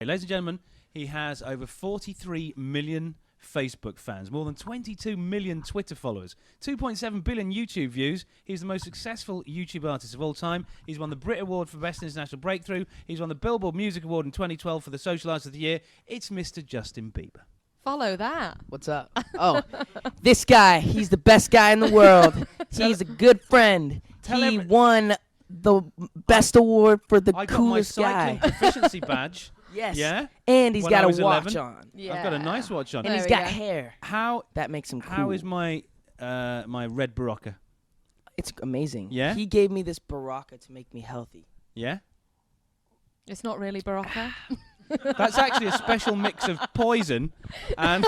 Ladies and gentlemen, he has over 43 million Facebook fans, more than 22 million Twitter followers, 2.7 billion YouTube views. He's the most successful YouTube artist of all time. He's won the Brit Award for Best International Breakthrough. He's won the Billboard Music Award in 2012 for the Social Artist of the Year. It's Mr. Justin Bieber. Follow that. What's up? Oh, this guy, he's the best guy in the world. He's a good friend. He won the best award for the coolest guy. I got my cycling proficiency badge. Yes. Yeah? And he's got a watch 11. on. Yeah. I've got a nice watch on. And he's got hair. That makes him cool. How is my my red Barocca? It's amazing. Yeah? He gave me this Barocca to make me healthy. Yeah? It's not really Barocca. That's actually a special mix of poison and...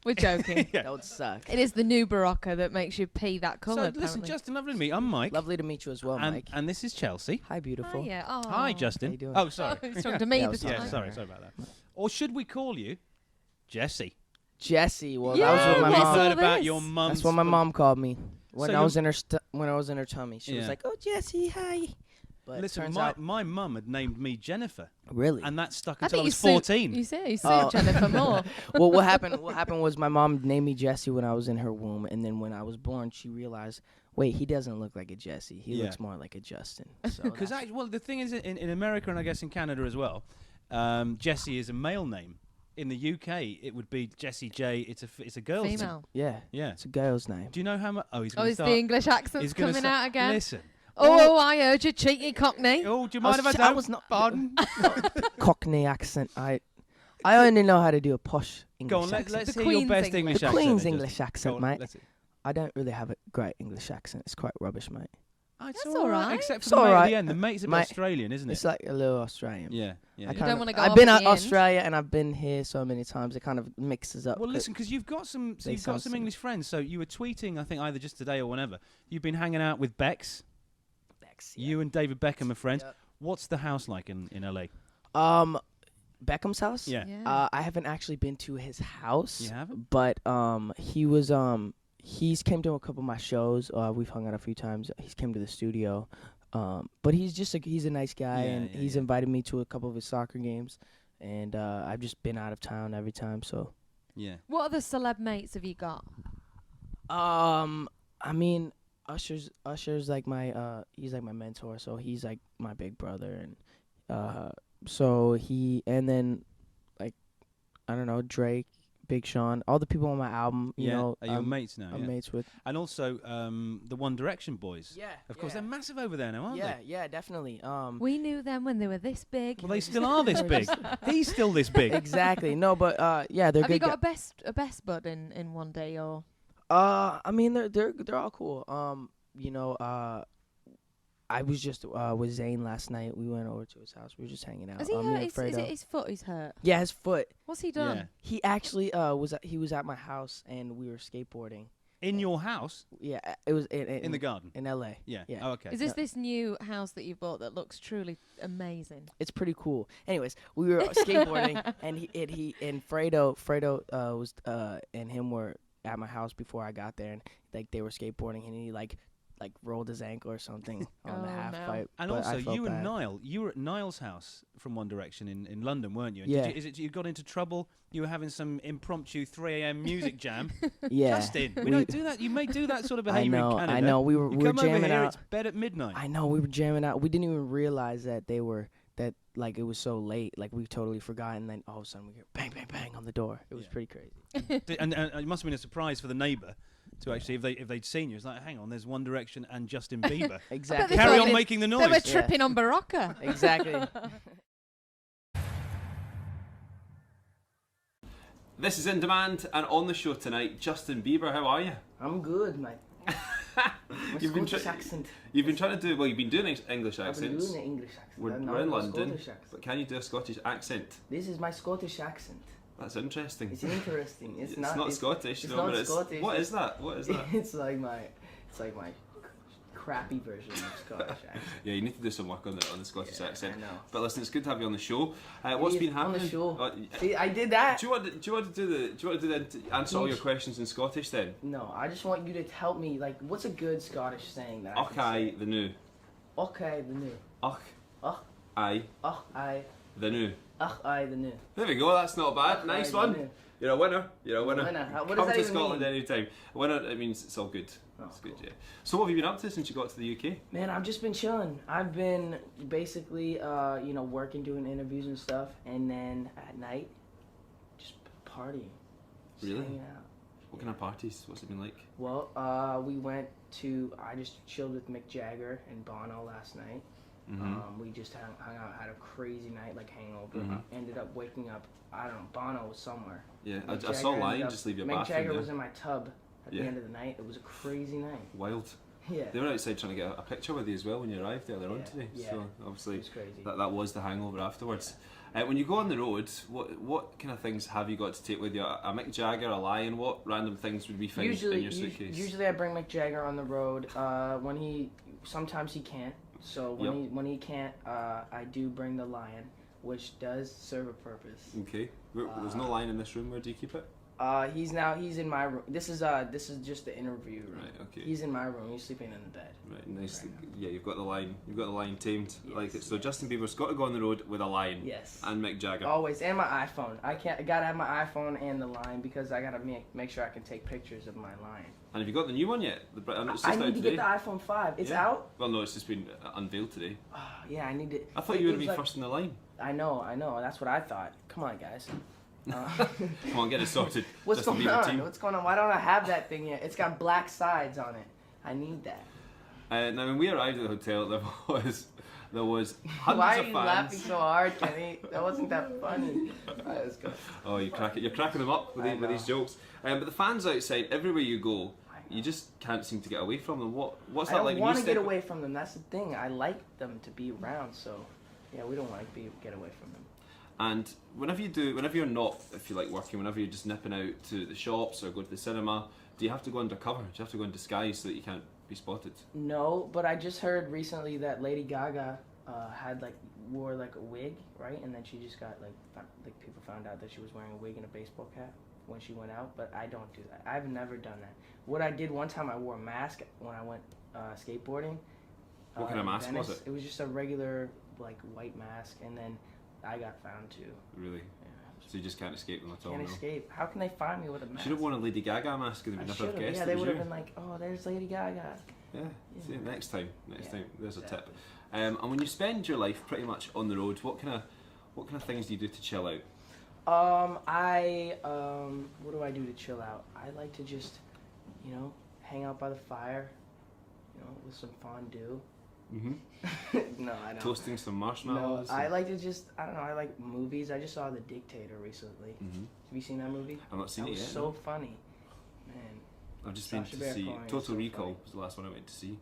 We're joking. Yeah. That would suck. It is the new Barocca that makes you pee that colour. So, listen, apparently. Justin, lovely to meet you. I'm Mike. Lovely to meet you as well, Mike. And this is Chelsea. Hi, beautiful. Yeah. Oh. Hi, Justin. How you doing? Oh, sorry. He's talking to me Yeah, this Yeah, time. sorry about that. Or should we call you Jessie? Jesse. Well, Yeah, that was what my what's mom. all heard about this? your mum. That's what my mom called me when So I was in her when I was in her tummy. She was Yeah. like, "Oh, Jesse, hi." But Listen, turns my out, my mum had named me Jennifer, really. and that stuck I until I think was 14. You see, Oh. Jennifer Moore. Well, what happened? What happened was my mom named me Jesse when I was in her womb, and then when I was born, she realized, wait, he doesn't look like a Jesse. He Yeah. looks more like a Justin. So Because that's- well, the thing is, in America and I guess in Canada as well, Jessie is a male name. In the UK, it would be Jessie J. It's a girl's name. Female. yeah, Yeah. it's a girl's name. Do you know how much? Oh, he's Oh, going to is start. the English accent He's gonna coming start- out again? Listen. Oh, I heard you, cheeky Cockney. Oh, do you mind if I I don't? was not- Pardon. Cockney accent. I only know how to do a posh English Go on, accent. let's The hear your Queen's best English. English The accent. Queen's then, English Justin. accent, Go on, mate. let's see. I don't really have a great English accent. It's quite rubbish, mate. Oh, it's That's all all right. right. Except for It's the all mate at right. the end. The mate's a bit Mate, Australian, isn't it? It's like a little Australian. Yeah, yeah. I yeah. don't kind wanna of- go I've off been at to the end. Australia and I've been here so many times. It kind of mixes up. Well, listen, because you've got some sound English friends. So you were tweeting, I think, either just today or whenever. You've been hanging out with Bex. You and David Beckham are friends. Yep. What's the house like in LA? Beckham's house. Yeah. I haven't actually been to his house. You haven't? But he's came to a couple of my shows. We've hung out a few times. He's came to the studio. But he's just he's a nice guy, Yeah, and yeah, he's yeah. invited me to a couple of his soccer games, and I've just been out of town every time. So Yeah. What other celeb mates have you got? I mean, Usher's like my he's like my mentor, so he's like my big brother, and so he, and then like I don't know, Drake, Big Sean, all the people on my album, you Yeah. know, Are you mates now? I'm Yeah. mates with. And also the One Direction boys. Yeah, Of course, they're massive over there now, aren't yeah, definitely. We knew them when they were this big. Well, they still are this big. He's still this big. Exactly. No, but yeah, they're Have you good. got a best bud in one day or? I mean, they're all cool. You know, I was just with Zayn last night. We went over to his house. We were just hanging out. Has he me hurt? and Is Fredo. it his foot he's hurt? Yeah, his foot. What's he done? Yeah. He actually was at my house and we were skateboarding. In your house? Yeah, it was In the garden? in LA. Yeah. Yeah. Oh, okay. Is this new house that you bought that looks truly amazing? It's pretty cool. Anyways, we were skateboarding and he and Fredo was and him were at my house before I got there, and like they were skateboarding and he like rolled his ankle or something on the Oh, half no. pipe. And but also, I felt you and bad. Niall, you were at Niall's house from One Direction in London, weren't you? And Yeah. Did you, is it you got into trouble? You were having some impromptu 3 a.m. music jam. Yeah. Justin, we don't do that. You may do that sort of behavior in Canada. I know. We were You come over jamming here, out. it's bed at midnight. I know, we were jamming out. We didn't even realize that like it was so late. Like we totally forgot, and then all of a sudden we hear bang, bang, bang on the door. It was Yeah. pretty crazy. and it must have been a surprise for the neighbour to actually, if they'd seen you, it's like, hang on, there's One Direction and Justin Bieber. Exactly. they Carry thought on they- making the They were noise. tripping on Barocca. Exactly. This is In Demand, and on the show tonight, Justin Bieber. How are you? I'm good, mate. You've been Scottish accent. You've been trying to do, well, you've been doing English I've been accents. doing the English accent. We're and now in I've got London, Scottish accent. but can you do a Scottish accent? This is my Scottish accent. That's interesting. It's interesting. It's not Scottish, It's no, not but Scottish. What is that? What is that? It's like my crappy version of Scottish accent. Yeah, you need to do some work on the Scottish Yeah, accent. I know. But listen, it's good to have you on the show. What's been On happening? the show. Do See, I did that. you want to answer all your questions in Scottish then? No, I just want you to help me. Like, what's a good Scottish saying that I can Okay, say? the new. Okay, the new. Och. Och. I, I, the new. I, the new. There we go, that's not bad. Nice I, one. the new. You're a winner. You're a winner. Winner. What Come does that to even Scotland mean? anytime. A winner, it means it's all good. Oh, It's good, cool. yeah. So what have you been up to since you got to the UK? Man, I've just been chilling. I've been basically, working, doing interviews and stuff, and then at night, just partying. Just Really? hanging out. What kind of parties? What's it been like? Well, I just chilled with Mick Jagger and Bono last night. We just hung out, had a crazy night, like hangover. Mhm. Ended up waking up, I don't know, Bono was somewhere. Yeah, Mick I saw Jagger Lion ended up- just leave your Mick bathroom. Jagger Yeah. was in my tub at Yeah. the end of the night. It was a crazy night. Wild. Yeah. They were outside trying to get a picture with you as well when you arrived earlier on Yeah, today. yeah. So It obviously was crazy. that was the hangover afterwards. When you go on the road, what kind of things have you got to take with you? A Mick Jagger, a Lion? What random things would we find in your suitcase? Usually I bring Mick Jagger on the road. Sometimes he can't. So when he can't, I do bring the Lion, which does serve a purpose. Okay. There's no Lion in this room. Where do you keep it? He's in my room. This is just the interview room. Right. Okay. He's in my room. He's sleeping in the bed. Right, nice. Right. Yeah, you've got the line. You've got the line tamed. Yes. Like it. So Justin Bieber's got to go on the road with a Lion. Yes. And Mick Jagger. Always, and my iPhone. I gotta have my iPhone and the Lion because I gotta make sure I can take pictures of my Lion. And have you got the new one yet? It's just I out need to today. get the iPhone 5. It's Yeah. out. Well, no, it's just been unveiled today. Yeah, I need to. I thought you would it have was been first in the line. I know. That's what I thought. Come on, guys. Come on, get it sorted. What's Justin going Bieber on? team. What's going on? Why don't I have that thing yet? It's got black sides on it. I need that. Now, when we arrived at the hotel, there was hundreds Why are of you fans. laughing so hard, Kenny? That wasn't that funny. Alright, let's go. Oh, you're cracking them up with, I with these know. jokes. But the fans outside, everywhere you go, you just can't seem to get away from them. What's I that don't like? when want you to get step- away from them. That's the thing. I like them to be around. So, yeah, we don't want to get away from them. And whenever you're not, if you like working, whenever you're just nipping out to the shops or go to the cinema, do you have to go undercover? Do you have to go in disguise so that you can't be spotted? No, but I just heard recently that Lady Gaga wore like a wig, right? And then she just got like people found out that she was wearing a wig and a baseball cap when she went out. But I don't do that. I've never done that. What I did one time, I wore a mask when I went skateboarding. What kind of in mask was Venice. it? It was just a regular like white mask, and then I got found too. Really? Yeah. So you just can't escape them at all? Can't no? escape. How can they find me with a mask? Should have worn a Lady Gaga mask and they I would never have should've. guessed Yeah, it they was would have you. been like, "Oh, there's Lady Gaga." Yeah. See, next time. Yeah, There's a tip. exactly. And when you spend your life pretty much on the road, what kind of things do you do to chill out? What do I do to chill out? I like to just, hang out by the fire, with some fondue. Mm-hmm. No, I don't. Toasting some No, marshmallows. I like to just, I don't know, I like movies. I just saw The Dictator recently. Mm-hmm. Have you seen that movie? I've not seen That it was yet. so funny. Man, I've just Sacha been to see Baron Cohen is Total so Recall. funny. Was the last one I went to see.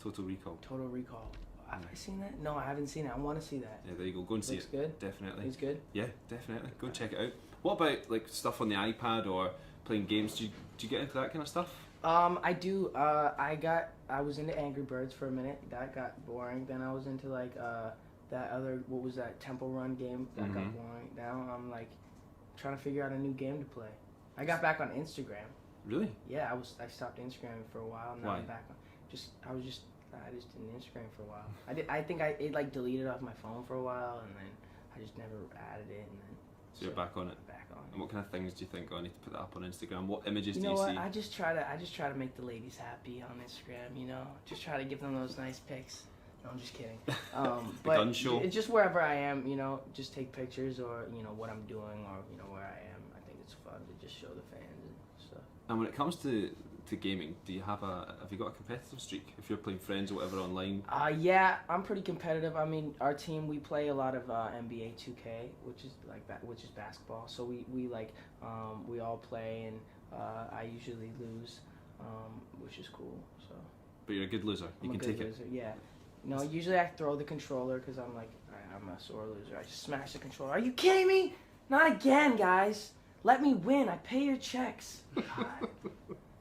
Total Recall. Total Recall. Have I seen that? No, I haven't seen it. I want to see that. Yeah, there you go. Go and see Looks it. good. Definitely. It's good. Yeah, definitely. Go and check it out. What about like stuff on the iPad or playing games? Do you get into that kind of stuff? I do. I was into Angry Birds for a minute. That got boring. Then I was into that other, what was that, Temple Run game? That got Mhm. boring. Now I'm like trying to figure out a new game to play. I got back on Instagram. Really? Yeah, I stopped Instagram for a while. Now Why? I'm back on. I just did Instagram for a while. I think it like deleted off my phone for a while, and then I just never added it, and then So you're back on it. back on. And what kind of things do you think? Oh, I need to put that up on Instagram. What images You do know you what? see? I just try to make the ladies happy on Instagram. Just try to give them those nice pics. No, I'm just kidding. But gun show. It's just wherever I am. Just take pictures or what I'm doing or where I am. I think it's fun to just show the fans and stuff. And when it comes to gaming, have you got a competitive streak? If you're playing friends or whatever online? Yeah, I'm pretty competitive. I mean, our team, we play a lot of NBA 2K, which is basketball. So we all play, and I usually lose, which is cool. So But you're a good loser. You I'm can a good take loser. Yeah. No, usually I throw the controller because I'm a sore loser. I just smash the controller. Are you kidding me? Not again, guys. Let me win. I pay your checks. God.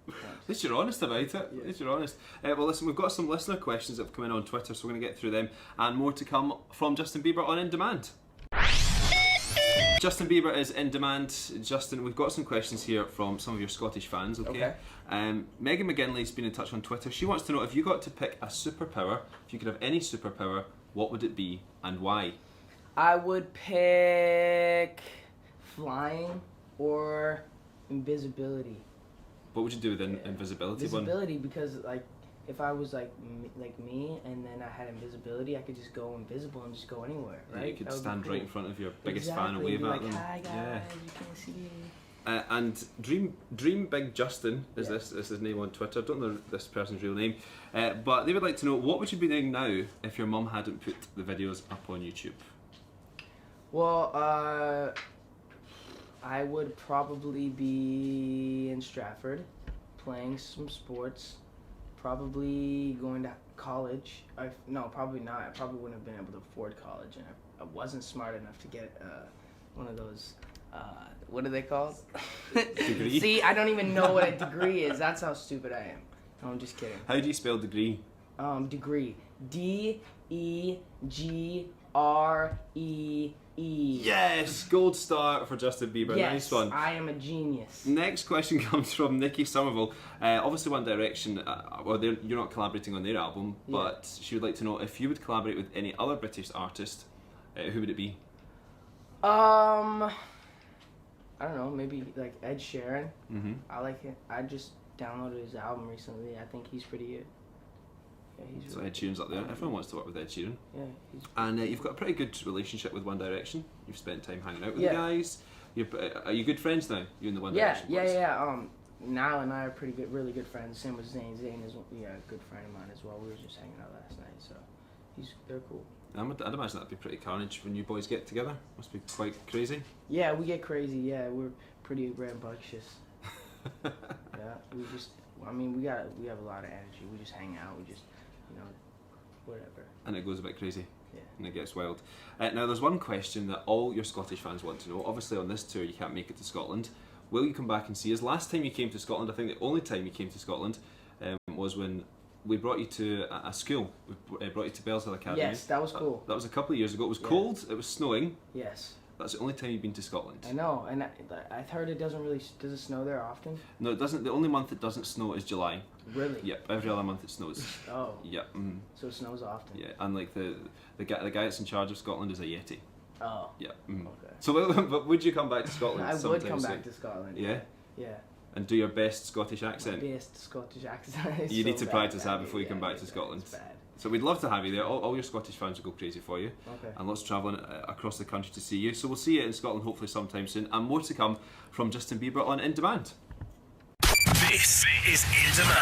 At least you're honest about it. At least you're honest. Well, listen, we've got some listener questions that have come in on Twitter, so we're going to get through them, and more to come from Justin Bieber on In Demand. Justin Bieber is in demand. Justin, we've got some questions here from some of your Scottish fans, okay? Megan McGinley's been in touch on Twitter. She wants to know, if you got to pick a superpower, if you could have any superpower, what would it be and why? I would pick flying or invisibility. What would you do with the invisibility one? Invisibility, because like if I was like me and then I had invisibility, I could just go invisible and just go anywhere, right? Yeah, you could That would be stand cool. right in front of your biggest fan and Exactly, wave be at like, them. Hi guys, Yeah. you can't see me. And Dream Big Justin is Yeah. this is his name on Twitter. I don't know this person's real name, but they would like to know, what would you be doing now if your mum hadn't put the videos up on YouTube? Well, I would probably be in Stratford, playing some sports, probably going to college. No, probably not. I probably wouldn't have been able to afford college, and I wasn't smart enough to get one of those. What are they called? Degree? See, I don't even know what a degree is. That's how stupid I am. No, I'm just kidding. How do you spell degree? Degree. DEGREE. Yes, gold star for Justin Bieber. Yes, Nice one. I am a genius. Next question comes from Nikki Somerville. Obviously, One Direction. Well, you're not collaborating on their album, Yeah. but she would like to know if you would collaborate with any other British artist. Who would it be? I don't know, maybe like Ed Sheeran. Mm-hmm. I like it. I just downloaded his album recently. I think he's pretty good. Yeah, he's So really Ed Sheeran's up there. Everyone wants to work with Ed Sheeran. Yeah, he's And you've got a pretty good relationship with One Direction. You've spent time hanging out with Yeah. the guys. Are you good friends now? You and the One yeah, Direction yeah, boys? yeah. Niall and I are pretty good, really good friends. Same with Zane. Zane is a good friend of mine as well. We were just hanging out last night, so they're cool. I'd imagine that'd be pretty carnage when you boys get together. Must be quite crazy. Yeah, we get crazy. Yeah, we're pretty rambunctious. Yeah, we have a lot of energy. We just hang out. We just, whatever. And it goes a bit crazy. Yeah. And it gets wild. Now, there's one question that all your Scottish fans want to know. Obviously, on this tour, you can't make it to Scotland. Will you come back and see us? Last time you came to Scotland, I think the only time you came to Scotland was when we brought you to a school. We brought you to Bellshill Academy. Yes, that was cool. That was a couple of years ago. It was Yeah. cold, it was snowing. Yes. That's the only time you've been to Scotland. I know, and I've heard it doesn't really. Does it snow there often? No, it doesn't. The only month it doesn't snow is July. Really? Yep, every other month it snows. Oh. Yep. Mm, So it snows often. yeah, and like the guy that's in charge of Scotland is a Yeti. Oh. Yeah. Mm. Okay. So, but would you come back to Scotland? I would sometime come soon? back to Scotland. Yeah, Yeah. and do your best Scottish accent. My best Scottish accent. Is You need so to bad. practice that before you come back to it's Scotland. It's bad. So we'd love to have you there. All your Scottish fans will go crazy for you, Okay. and lots of travelling across the country to see you. So we'll see you in Scotland hopefully sometime soon, and more to come from Justin Bieber on In Demand. This is In Demand.